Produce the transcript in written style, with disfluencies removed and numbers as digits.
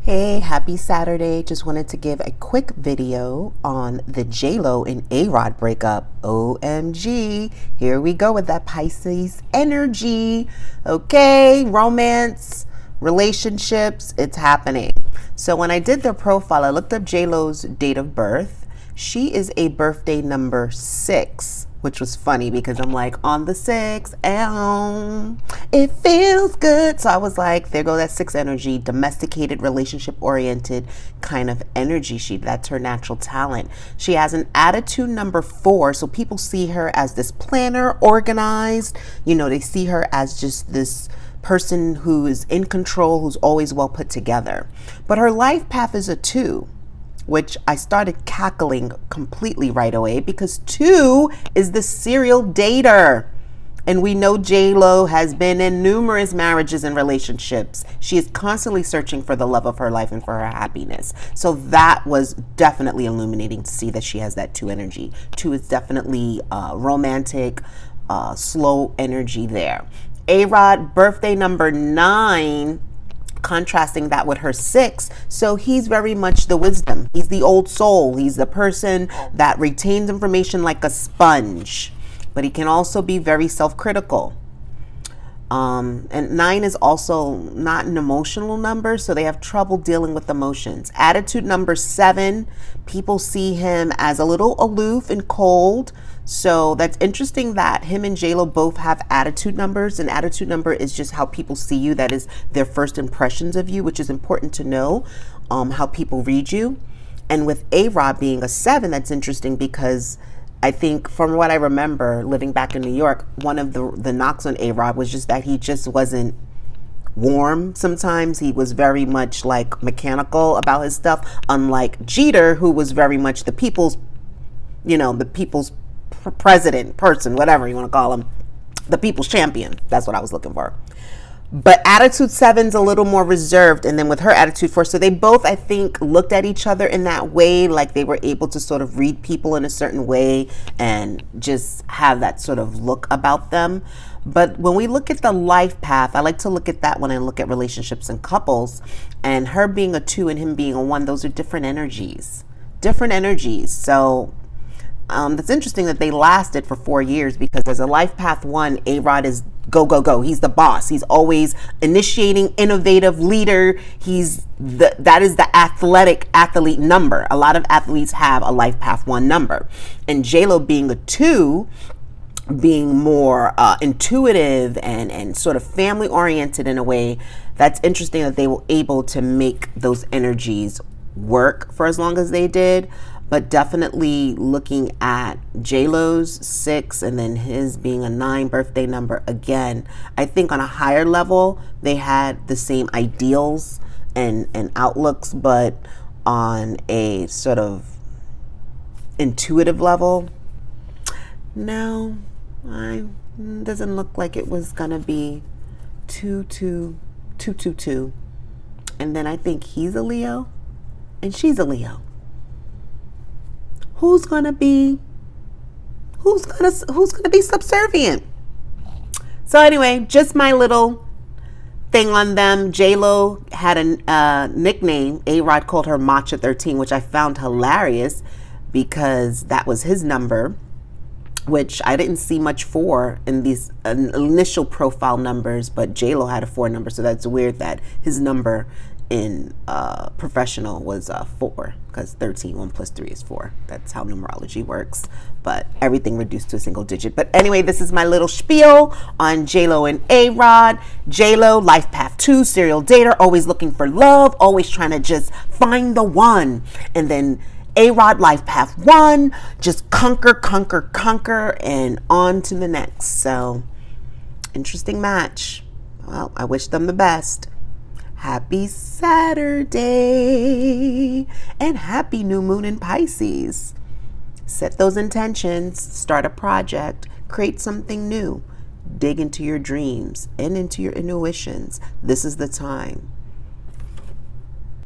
Hey, happy Saturday. Just wanted to give a quick video on the JLO and A-Rod breakup. OMG. Here we go with that Pisces energy. Okay, romance, relationships, it's happening. So when I did their profile, I looked up JLo's date of birth. She is a birthday number 6. Which was funny because I'm like, on the 6th, it feels good. So I was like, there go that 6 energy, domesticated, relationship oriented kind of energy. That's her natural talent. She has an attitude number 4. So people see her as this planner, organized. You know, they see her as just this person who is in control, who's always well put together. But her life path is a 2. Which I started cackling completely right away because 2 is the serial dater. And we know JLo has been in numerous marriages and relationships. She is constantly searching for the love of her life and for her happiness. So that was definitely illuminating to see that she has that 2 energy. 2 is definitely romantic, slow energy there. A-Rod, birthday number 9. Contrasting that with her 6. So he's very much the wisdom. He's the old soul. He's the person that retains information like a sponge. But he can also be very self-critical. And 9 is also not an emotional number, so they have trouble dealing with emotions. Attitude number 7, people see him as a little aloof and cold. So that's interesting that him and JLo both have attitude numbers. An attitude number is just how people see you. That is their first impressions of you, which is important to know how people read you. And with A-Rod being a 7, that's interesting because I think from what I remember living back in New York, one of the knocks on A-Rod was just that he just wasn't warm sometimes. He was very much like mechanical about his stuff, unlike Jeter, who was very much the people's president, person, whatever you want to call him, the people's champion. That's what I was looking for. But attitude 7's a little more reserved, and then with her attitude 4, so they both, I think, looked at each other in that way, like they were able to sort of read people in a certain way and just have that sort of look about them. But when we look at the life path, I like to look at that when I look at relationships and couples, and her being a 2 and him being a 1, those are different energies. So that's interesting that they lasted for 4 years, because as a life path 1, A-Rod is go, go, go. He's the boss. He's always initiating, innovative leader. That is the athlete number. A lot of athletes have a life path 1 number. And JLo being a 2, being more intuitive and sort of family oriented in a way, that's interesting that they were able to make those energies work for as long as they did. But definitely looking at JLo's 6 and then his being a 9 birthday number, again, I think on a higher level, they had the same ideals and outlooks, but on a sort of intuitive level, no, doesn't look like it was going to be 2. And then I think he's a Leo and she's a Leo. Who's gonna be subservient? So anyway, just my little thing on them. JLo had a nickname. A-Rod called her Matcha 13, which I found hilarious because that was his number, which I didn't see much for in these initial profile numbers, but JLo had a 4 number, so that's weird that his number in professional was 4, because 13, 1 plus 3 is 4. That's how numerology works, but everything reduced to a single digit. But anyway, this is my little spiel on JLo and A-Rod. JLo, life path 2, serial dater, always looking for love, always trying to just find the one. And then A-Rod, life path 1, just conquer, and on to the next. So, interesting match. Well, I wish them the best. Happy Saturday and happy new moon in Pisces. Set those intentions, start a project, create something new, dig into your dreams and into your intuitions. This is the time.